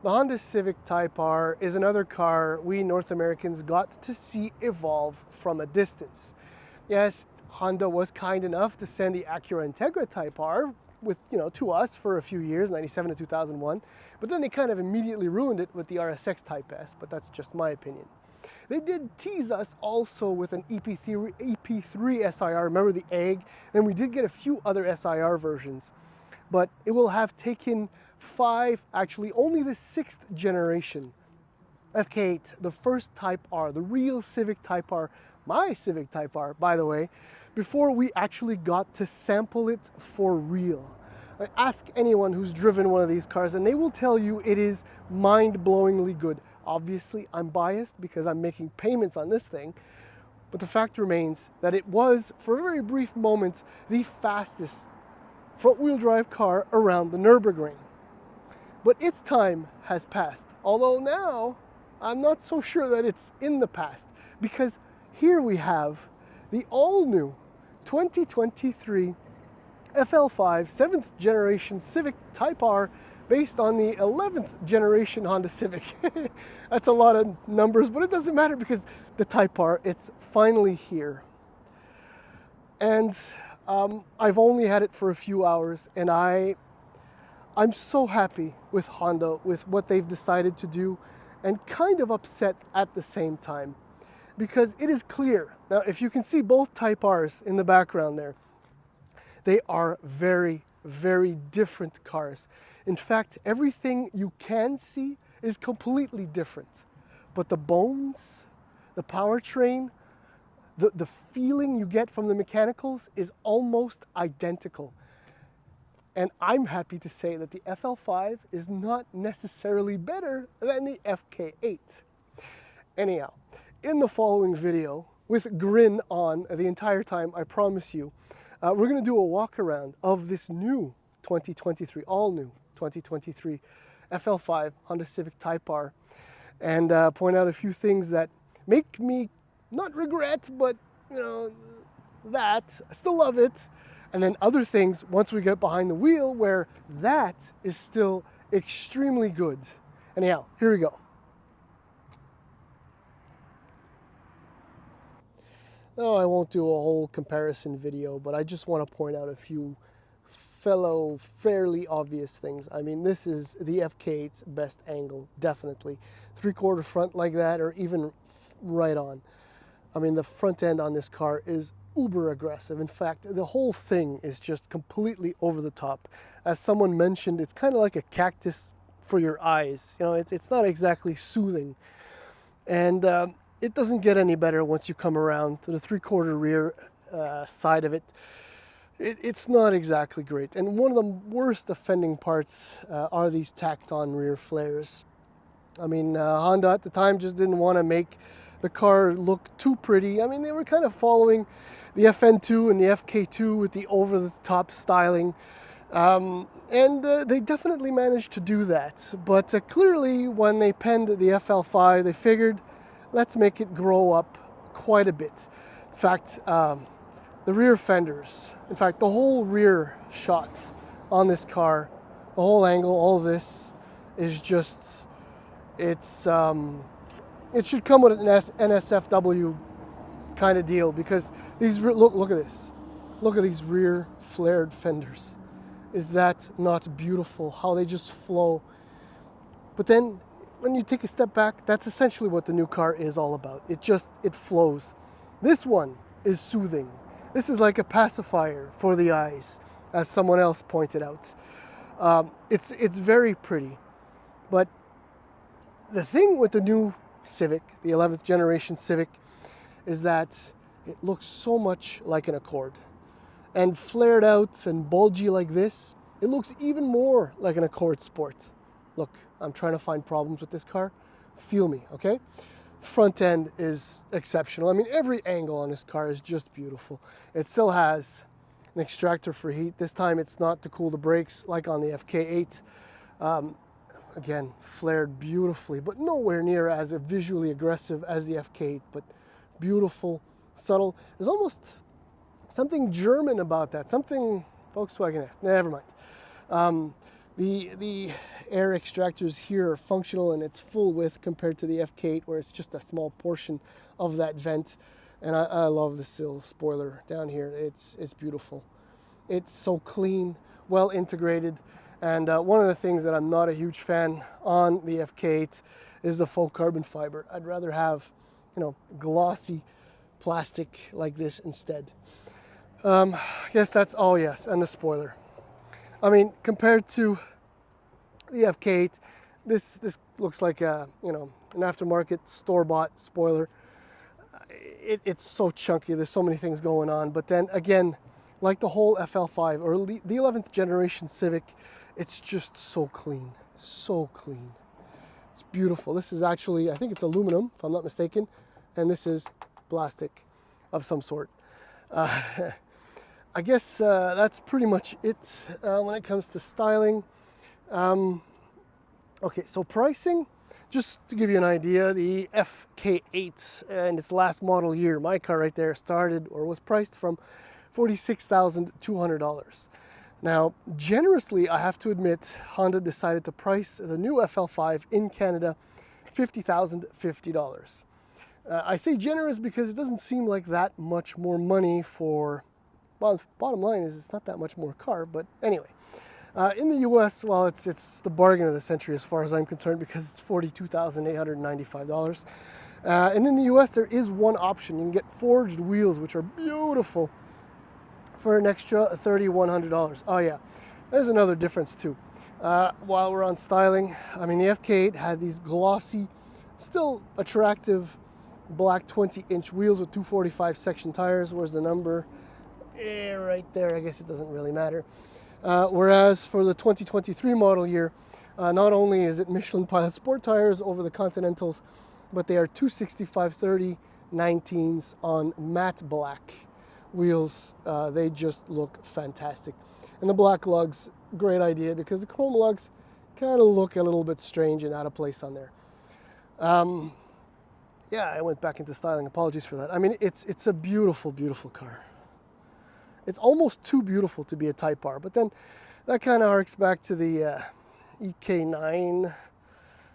The Honda Civic Type R is another car we North Americans got to see evolve from a distance. Yes, Honda was kind enough to send the Acura Integra Type R to us for a few years, 97 to 2001, but then they kind of immediately ruined it with the RSX Type S, but that's just my opinion. They did tease us also with an EP3 SIR, remember the egg? And we did get a few other SIR versions, but it will have taken actually only the 6th generation FK8, the first Type R, the real Civic Type R, my Civic Type R, by the way, before we actually got to sample it for real. Ask anyone who's driven one of these cars and they will tell you it is mind-blowingly good. Obviously, I'm biased because I'm making payments on this thing, but the fact remains that it was, for a very brief moment, the fastest front-wheel drive car around the Nürburgring. But its time has passed, although now I'm not so sure that it's in the past, because here we have the all-new 2023 FL5 7th generation Civic Type R based on the 11th generation Honda Civic. That's a lot of numbers, but it doesn't matter because the Type R, it's finally here. And I've only had it for a few hours, and I'm so happy with Honda, with what they've decided to do, and kind of upset at the same time. Because it is clear, now if you can see both Type Rs in the background there, they are very, very different cars. In fact, everything you can see is completely different. But the bones, the powertrain, the feeling you get from the mechanicals is almost identical. And I'm happy to say that the FL5 is not necessarily better than the FK8. Anyhow, in the following video, with grin on the entire time, I promise you, we're going to do a walk around of this new 2023, all new 2023 FL5 Honda Civic Type R, and point out a few things that make me not regret, but I still love it. And then other things, once we get behind the wheel, where that is still extremely good. Anyhow, here we go. No, I won't do a whole comparison video, but I just want to point out a few fairly obvious things. I mean, this is the FK8's best angle, definitely. 3/4 front like that, or even right on. I mean, the front end on this car is uber aggressive. In fact, the whole thing is just completely over the top. As someone mentioned, it's kind of like a cactus for your eyes. It's not exactly soothing. And it doesn't get any better once you come around to the 3/4 rear side of it. It's not exactly great. And one of the worst offending parts are these tacked on rear flares. I mean, Honda at the time just didn't want to make the car look too pretty. I mean, they were kind of following the FN2 and the FK2 with the over-the-top styling. And they definitely managed to do that. But clearly, when they penned the FL5, they figured, let's make it grow up quite a bit. In fact, the rear fenders, in fact, the whole rear shot on this car, the whole angle, all of this is just, it should come with an NSFW kind of deal, because these, look at this. Look at these rear flared fenders. Is that not beautiful? How they just flow. But then when you take a step back, that's essentially what the new car is all about. It flows. This one is soothing. This is like a pacifier for the eyes, as someone else pointed out. It's very pretty. But the thing with the new Civic, the 11th generation Civic, is that it looks so much like an Accord. And flared out and bulgy like this, it looks even more like an Accord Sport. Look, I'm trying to find problems with this car. Feel me, okay? Front end is exceptional. I mean, every angle on this car is just beautiful. It still has an extractor for heat. This time it's not to cool the brakes like on the FK8. Again, flared beautifully, but nowhere near as visually aggressive as the FK8, but beautiful, subtle. There's almost something German about that, something Volkswagen-esque. Never mind. The air extractors here are functional in its full width compared to the FK8, where it's just a small portion of that vent. And I love the sill spoiler down here. It's beautiful. It's so clean, well integrated. And one of the things that I'm not a huge fan on the FK8 is the faux carbon fiber. I'd rather have, glossy plastic like this instead. I guess that's, oh yes, and the spoiler. I mean, compared to the FK8, this looks like an aftermarket store-bought spoiler. It's so chunky. There's so many things going on. But then again, like the whole FL5 or the 11th generation Civic, it's just so clean, so clean. It's beautiful. This is actually, I think it's aluminum, if I'm not mistaken, and this is plastic of some sort. I guess that's pretty much it when it comes to styling. Okay, so pricing, just to give you an idea, the FK8 in its last model year, my car right there, started or was priced from $46,200. Now, generously, I have to admit, Honda decided to price the new FL5 in Canada $50,050. I say generous because it doesn't seem like that much more money for, well, bottom line is it's not that much more car, but anyway. In the US, well, it's the bargain of the century as far as I'm concerned because it's $42,895. And in the US, there is one option. You can get forged wheels, which are beautiful, for an extra $3,100. Oh yeah, there's another difference too. While we're on styling, I mean, the FK8 had these glossy, still attractive black 20-inch wheels with 245 section tires. Where's the number? Right there. I guess it doesn't really matter. Whereas for the 2023 model year, not only is it Michelin Pilot Sport tires over the Continentals, but they are 265/30 19s on matte black wheels. They just look fantastic. And the black lugs, great idea because the chrome lugs kind of look a little bit strange and out of place on there. Yeah, I went back into styling. Apologies for that. I mean, it's a beautiful, beautiful car. It's almost too beautiful to be a Type R, but then that kind of harks back to the EK9,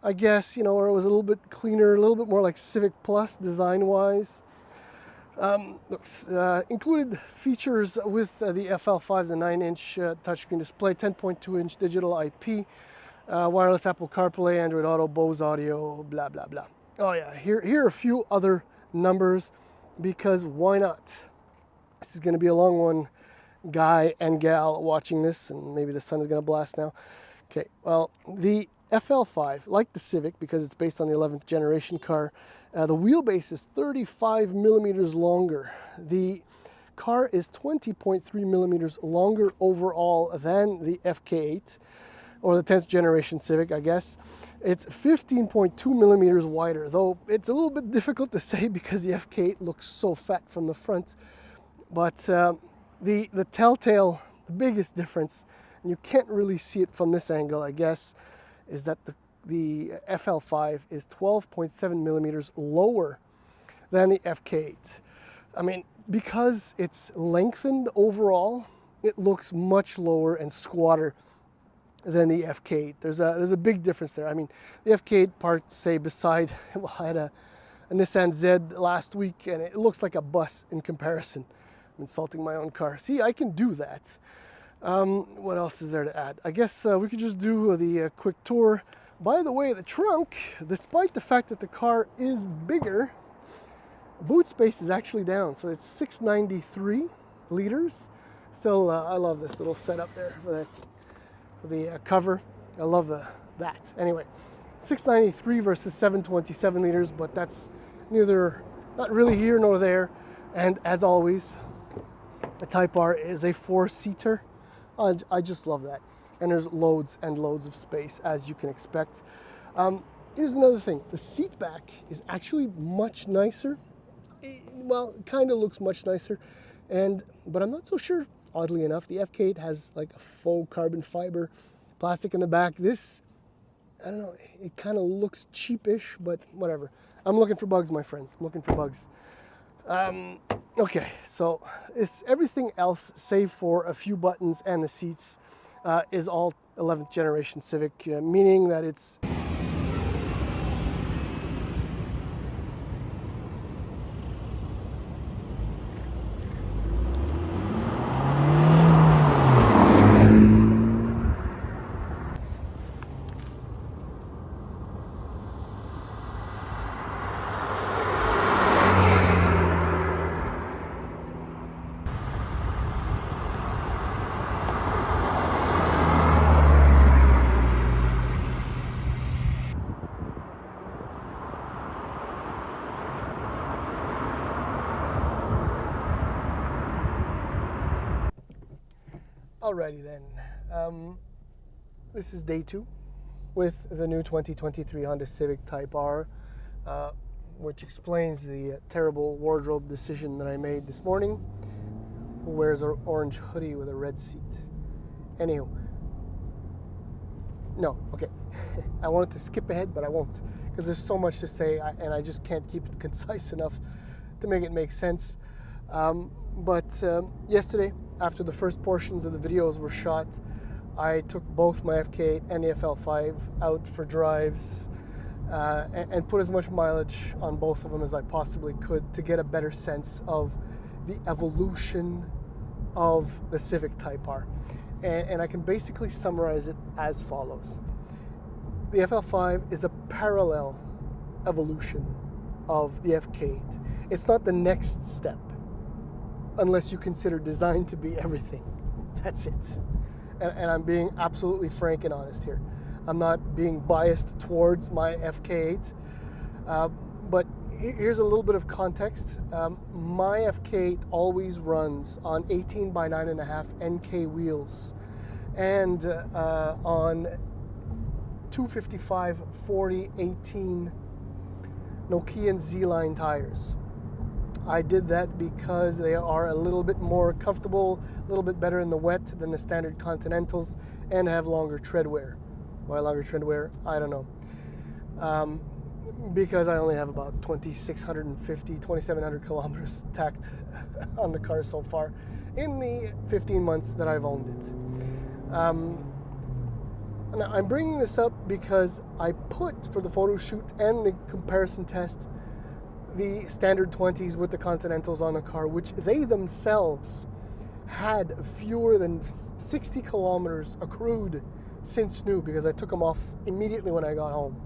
I guess, where it was a little bit cleaner, a little bit more like Civic Plus design-wise. Included features with the FL5, the 9-inch touchscreen display, 10.2-inch digital IP, wireless Apple CarPlay, Android Auto, Bose Audio, blah, blah, blah. Oh yeah, here are a few other numbers because why not? This is going to be a long one, guy and gal watching this, and maybe the sun is going to blast now. Okay, well, the FL5, like the Civic, because it's based on the 11th generation car, the wheelbase is 35 millimeters longer. The car is 20.3 millimeters longer overall than the FK8, or the 10th generation Civic, I guess. It's 15.2 millimeters wider, though it's a little bit difficult to say because the FK8 looks so fat from the front. But the telltale, the biggest difference, and you can't really see it from this angle, I guess, is that the FL5 is 12.7 millimeters lower than the FK8. I mean, because it's lengthened overall, it looks much lower and squatter than the FK8. There's a big difference there. I mean, the FK8 parked, say, beside, well, I had a Nissan Z last week, and it looks like a bus in comparison. I'm insulting my own car. See, I can do that. What else is there to add? I guess we could just do the quick tour. By the way, the trunk, despite the fact that the car is bigger, boot space is actually down. So it's 693 liters. Still, I love this little setup there for the cover. I love that. Anyway, 693 versus 727 liters, but that's not really here nor there. And as always, the Type R is a 4-seater. I just love that. And there's loads and loads of space, as you can expect. Here's another thing. The seat back is actually much nicer. Well, it kind of looks much nicer. But I'm not so sure, oddly enough. The FK8 has like a faux carbon fiber plastic in the back. This, I don't know, it kind of looks cheapish, but whatever. I'm looking for bugs, my friends. I'm looking for bugs. Okay, so it's everything else save for a few buttons and the seats is all 11th generation Civic, meaning that it's alrighty then. This is day 2 with the new 2023 Honda Civic Type R, which explains the terrible wardrobe decision that I made this morning. Who wears an orange hoodie with a red seat? Anywho, no, okay. I wanted to skip ahead, but I won't, because there's so much to say, and I just can't keep it concise enough to make it make sense. But yesterday, after the first portions of the videos were shot, I took both my FK8 and the FL5 out for drives and put as much mileage on both of them as I possibly could to get a better sense of the evolution of the Civic Type R. And I can basically summarize it as follows. The FL5 is a parallel evolution of the FK8. It's not the next step, unless you consider design to be everything. That's it. And I'm being absolutely frank and honest here. I'm not being biased towards my FK8, but here's a little bit of context. My FK8 always runs on 18 by 9.5 NK wheels and on 255 40 18 Nokian Z-Line tires. I did that because they are a little bit more comfortable, a little bit better in the wet than the standard Continentals, and have longer tread wear. Why longer tread wear? I don't know. Because I only have about 2,700 kilometers tacked on the car so far in the 15 months that I've owned it. Now I'm bringing this up because I put, for the photo shoot and the comparison test, the standard 20s with the Continentals on the car, which they themselves had fewer than 60 kilometers accrued since new, because I took them off immediately when I got home.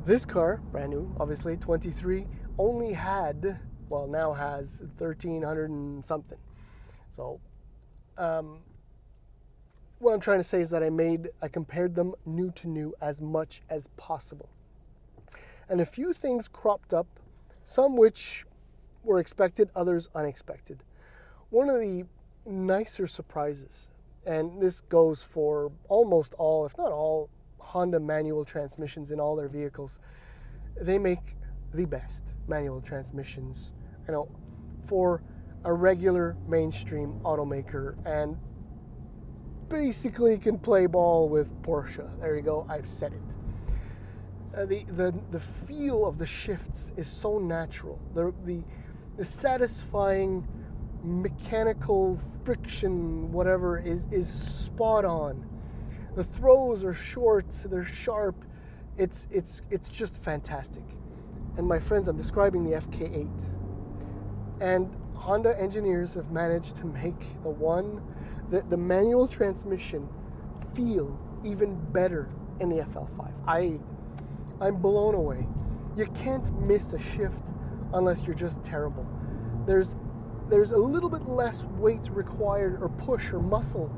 This car, brand new, obviously, 23, only had, well, now has 1,300 and something. So, what I'm trying to say is that I compared them new to new as much as possible. And a few things cropped up, some which were expected, others unexpected. One of the nicer surprises, and this goes for almost all, if not all, Honda manual transmissions in all their vehicles, they make the best manual transmissions, for a regular mainstream automaker, and basically can play ball with Porsche. There you go, I've said it. The feel of the shifts is so natural. The satisfying mechanical friction, whatever, is spot on. The throws are short, they're sharp. It's just fantastic. And my friends, I'm describing the FK8. And Honda engineers have managed to make the manual transmission feel even better in the FL5. I'm blown away. You can't miss a shift unless you're just terrible. There's a little bit less weight required, or push or muscle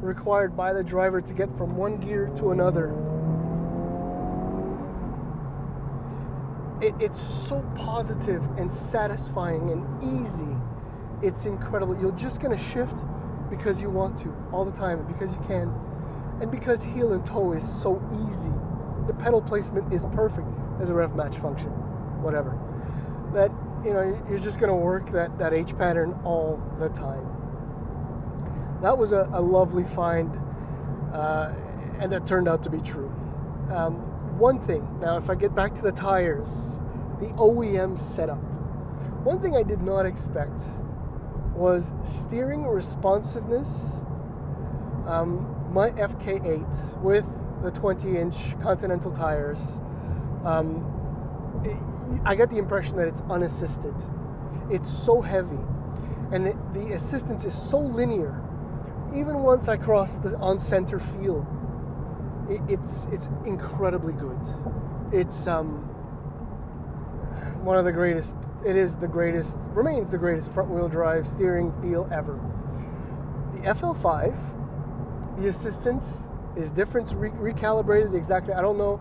required by the driver to get from one gear to another. It's so positive and satisfying and easy. It's incredible. You're just gonna shift because you want to all the time, because you can, and because heel and toe is so easy. The pedal placement is perfect. There's a rev match function, whatever. That, you're just gonna work that H pattern all the time. That was a lovely find, and that turned out to be true. One thing, now if I get back to the tires, the OEM setup. One thing I did not expect was steering responsiveness My FK8 with the 20-inch Continental tires, I get the impression that it's unassisted. It's so heavy, and the assistance is so linear. Even once I cross the on-center feel, it's incredibly good. It's one of the greatest. It is the greatest, remains the greatest front-wheel drive steering feel ever. The FL5, the assistance is different, recalibrated exactly. I don't know.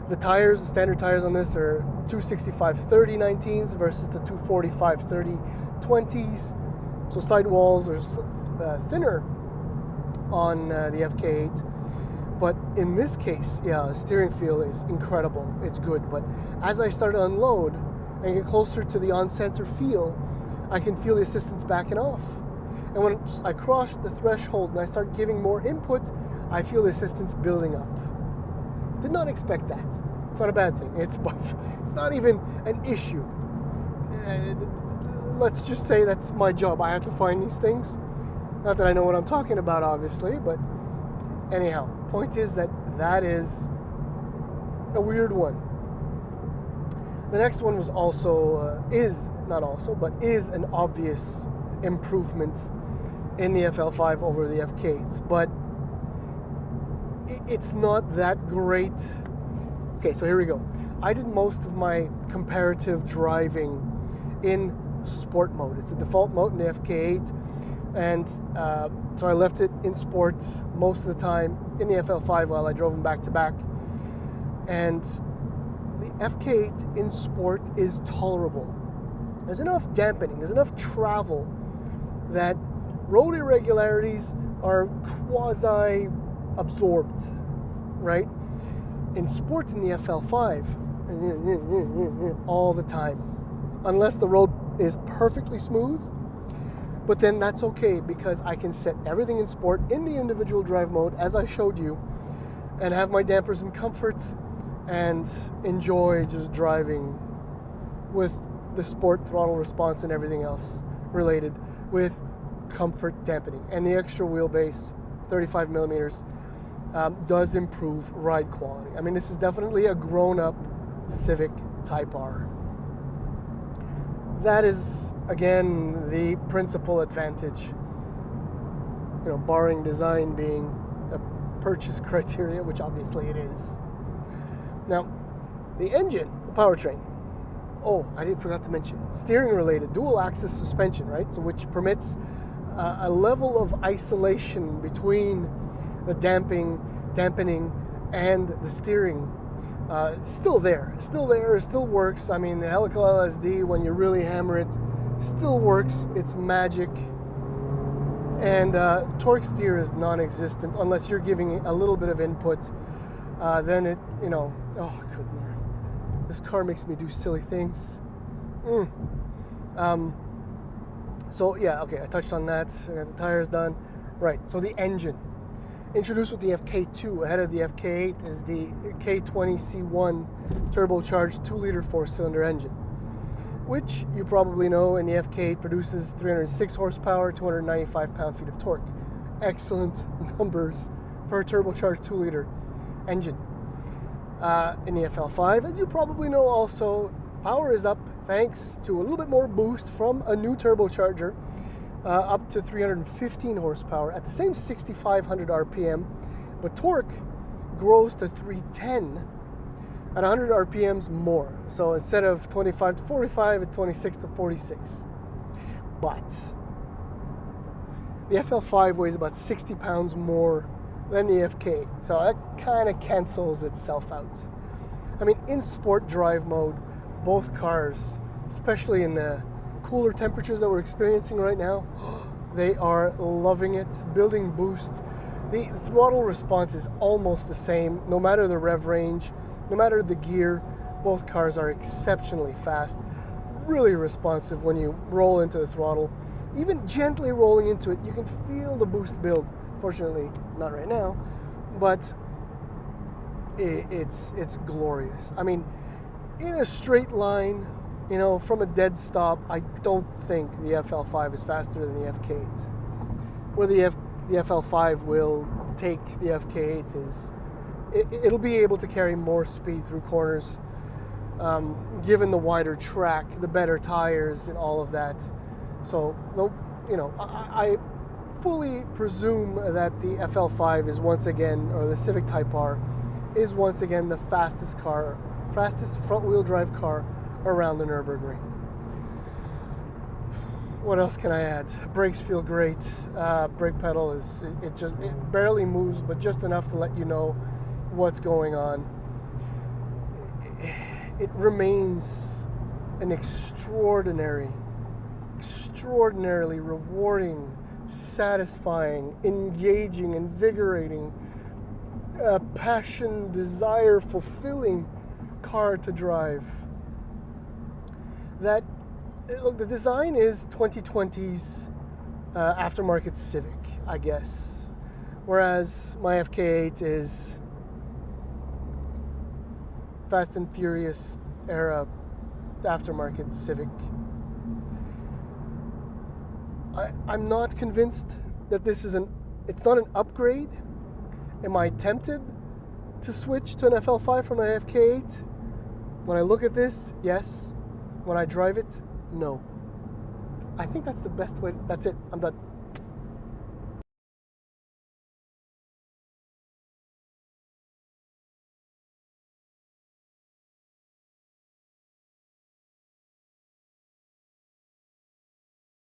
The tires, the standard tires on this are 265/30 19s versus the 245/30 20s. So sidewalls are thinner on the FK8. But in this case, yeah, the steering feel is incredible. It's good. But as I start to unload and get closer to the on-center feel, I can feel the assistance backing off. And when I cross the threshold and I start giving more input, I feel the assistance building up. Did not expect that. It's not a bad thing. It's not even an issue. Let's just say that's my job. I have to find these things. Not that I know what I'm talking about, obviously, but anyhow, point is that is a weird one. The next one was also, is an obvious improvement in the FL5 over the FK8, but it's not that great. Okay, so here we go. I did most of my comparative driving in sport mode. It's a default mode in the FK8, and so I left it in sport most of the time in the FL5 while I drove them back to back. And the FK8 in sport is tolerable. There's enough dampening, there's enough travel that road irregularities are quasi-absorbed, right? In sport in the FL5, all the time, unless the road is perfectly smooth. But then that's okay, because I can set everything in sport in the individual drive mode as I showed you, and have my dampers in comfort and enjoy just driving with the sport throttle response and everything else related with comfort dampening. And the extra wheelbase, 35 millimeters, does improve ride quality. I mean, this is definitely a grown-up Civic Type R. That is, again, the principal advantage, barring design being a purchase criteria, which obviously it is. Now, the engine, the powertrain. Oh, I forgot to mention, steering related, dual axis suspension, right? So which permits a level of isolation between the dampening and the steering. Still there, still works. I mean, the helical LSD, when you really hammer it, still works. It's magic. And torque steer is non-existent unless you're giving a little bit of input. Then it, oh, good Lord. This car makes me do silly things. So yeah, okay, I touched on that. I got the tires done. Right, so the engine. Introduced with the FK2 ahead of the FK8 is the K20C1 turbocharged 2-liter 4-cylinder engine, which you probably know in the FK8 produces 306 horsepower, 295 pound-feet of torque. Excellent numbers for a turbocharged 2-liter engine. In the FL5, as you probably know also, power is up thanks to a little bit more boost from a new turbocharger, up to 315 horsepower at the same 6,500 RPM, but torque grows to 310 at 100 RPMs more. So instead of 25 to 45, it's 26 to 46. But the FL5 weighs about 60 pounds more than the FK8, so that kind of cancels itself out. I mean, in sport drive mode, both cars, especially in the cooler temperatures that we're experiencing right now, they are loving it. Building boost. The throttle response is almost the same, no matter the rev range, no matter the gear. Both cars are exceptionally fast, really responsive when you roll into the throttle. Even gently rolling into it, you can feel the boost build. Fortunately, not right now, but it's glorious. I mean, in a straight line, from a dead stop, I don't think the FL5 is faster than the FK8. Where the the FL5 will take the FK8 is it'll be able to carry more speed through corners, given the wider track, the better tires, and all of that. So, you know, I fully presume that the FL5 is once again, or the Civic Type R, is once again the fastest front-wheel drive car around the Nürburgring. What else can I add? Brakes feel great. Brake pedal it barely moves, but just enough to let you know what's going on. It remains an extraordinarily rewarding, satisfying, engaging, invigorating, passion, desire, fulfilling car to drive. Look, the design is 2020's aftermarket Civic, I guess, whereas my FK8 is Fast and Furious era aftermarket Civic. I'm not convinced that it's not an upgrade. Am I tempted to switch to an FL5 from an FK8? When I look at this, yes. When I drive it, no. I think that's the best way. That's it. I'm done.